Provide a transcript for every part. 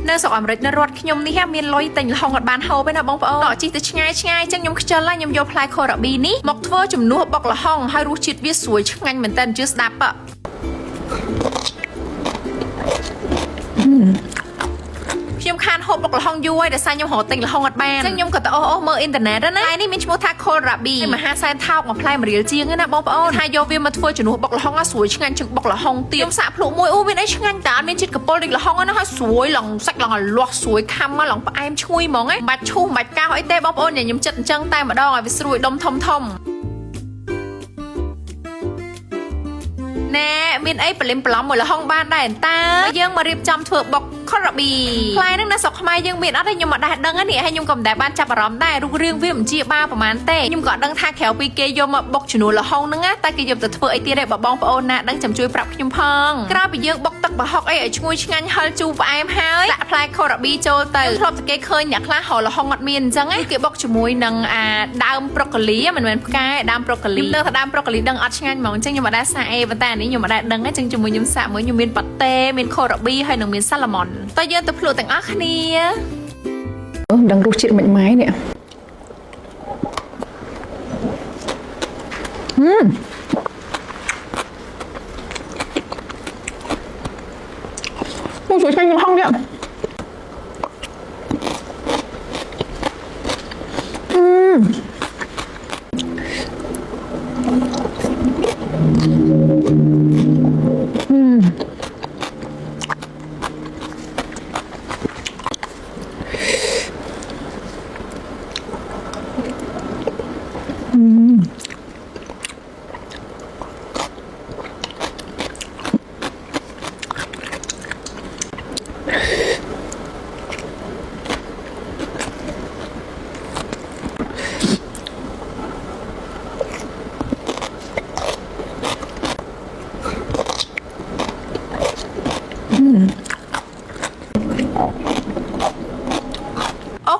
នៅស្រុកអាមេរិកនៅរដ្ឋខ្ញុំនេះមានលុយទិញល្ហុងអត់បានហូបទេណាបងប្អូនដកជីទៅឆ្ងាយចឹងខ្ញុំខ្ជិលហើយខ្ញុំយកផ្លែខូរ៉ាប៊ីនេះមកធ្វើជំនួសបុកល្ហុងហើយរសជាតិវាស្រួយឆ្ងាញ់មែនតើជឿស្ដាប់ខ្ញុំខានហូបបុកល្ហុងយូរហើយដោយសារខ្ញុំរកទិញល្ហុងអត់បានចឹងខ្ញុំក៏ទៅអូសមើលអ៊ីនធឺណិតណាហើយនេះមានឈ្មោះថា Kohlrabi មហាសែនថោកមួយផ្លែម្រៀលជាងណាបងប្អូនហើយយកវាមកធ្វើជំនួសបុកល្ហុងឲ្យស្រួយឆ្ងាញ់ជាងបុកល្ហុងទៀតខ្ញុំសាកភ្លក់មួយអូមានអីឆ្ងាញ់តើអត់មានជាតិកពុលដូចល្ហុងណាហើយស្រួយឡងសាច់ឡងលាស់ស្រួយខាំមកឡងផ្អែមឈ្ងុយហ្មងមិនបាច់ឈូសមិនបាច់កោសអីទេបងប្អូនខ្ញុំចិត្តអញ្ចឹងតែម្ដងឲ្យវាស្រួយដុំធំណែមានអីប្រលឹមប្រឡំមួយល្ហុងបានដែរតើយើងមករៀបចំធ្វើបុក Kohlrabi ផ្លែហ្នឹងនៅស្រុកខ្មែរយើងមានអត់ទេខ្ញុំមិនដែរដឹងនេះហើយខ្ញុំក៏មិនដែរបានចាប់អារម្មណ៍ដែររូបរាងវាមិនជាបាប្រហែលទេខ្ញុំក៏ដឹងថាក្រៅពីគេយកមកបុកជំនួសល្ហុងហ្នឹងណាតែគេយកទៅធ្វើអីទៀតទេបងប្អូនណាដឹងចាំជួយប្រាប់ខ្ញុំផងក្រៅពីយើងបុកទឹកប្រហុកអីឲ្យឈ្ងុយឆ្ងាញ់ហឹលជូរផ្អែមហើយដាក់ផ្លែ Kohlrabi ចូលទៅធ្លាប់តែគេឃើញអ្នកខ្លះហៅល្ហុងអត់មានអញ្ចឹងគេបុកជាមួយនឹងដើមប្រូកូលីមិនមែនផ្កាដើមប្រូកូលីខ្ញុំដឹងថាដើមប្រូកូលីដឹងអត់ឆ្ងាញ់ហ្មងអញ្ចឹងខ្ញុំមិនដែរសាកអីប៉ុន្តែនេះខ្ញុំមិនដែរដឹងទេអញ្ចឹងជាមួយខ្ញុំសាកមើលខ្ញុំមានប៉ាតេមាន Kohlrabi ហើយនឹងមានសាឡាម៉ុនតើយើងទៅភ្លក់ទាំងអស់គ្នាដឹងរសជាតិមិនម៉ែនេះអូสวยឆ្ងាញ់ល្ហុងនេះ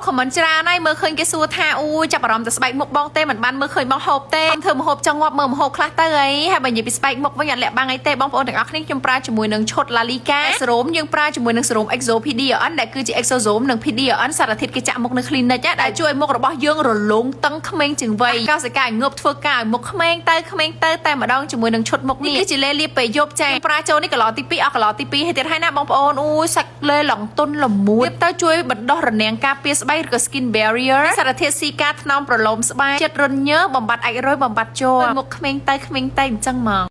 ខមមិនច្រើនហើយមើលឃើញគេសួរថាអូចាប់អារម្មណ៍ទៅស្បែកមុខបងទេមិនបានមើលឃើញបងហូបទេធ្វើម្ហូបចង់ងាប់មើលម្ហូបខ្លះទៅអីហើយបើនិយាយពីស្បែកមុខវិញអត់លាក់បាំងអីទេបងប្អូនទាំងអស់គ្នាខ្ញុំប្រើជាមួយនឹងឈុត Lalika សេរ៉ូមយើងប្រើជាមួយនឹងសេរ៉ូម Exopedion ដែលគឺជា Exosome និង Pedion សារធាតុគេចាក់មុខនៅ Clinic ដែលជួយឲ្យមុខរបស់យើងរលោងតឹងក្មេងជាងវ័យកោសិកាងើបធ្វើការឲ្យមុខក្មេងទៅតែម្ដងជាមួយនឹងឈុតមុខនេះគឺជាលេលាបពេលយប់ចាប្រើចូលនេះកន្លងទី2អស់កន្លងទី2ហើយទៀតហើយណាបងប្អូនអូសាច់លេឡងទុនល្មួតទៅជួយបណ្ដោះរនាំងការពារស្បែកឬក៏ skin barrier សារធាតុស៊ីកាថ្នមប្រឡូមស្បែកចិត្តរញើបំបត្តិអាចរុយបំបត្តិជ័រមុខក្មេងទៅអញ្ចឹងហ្មង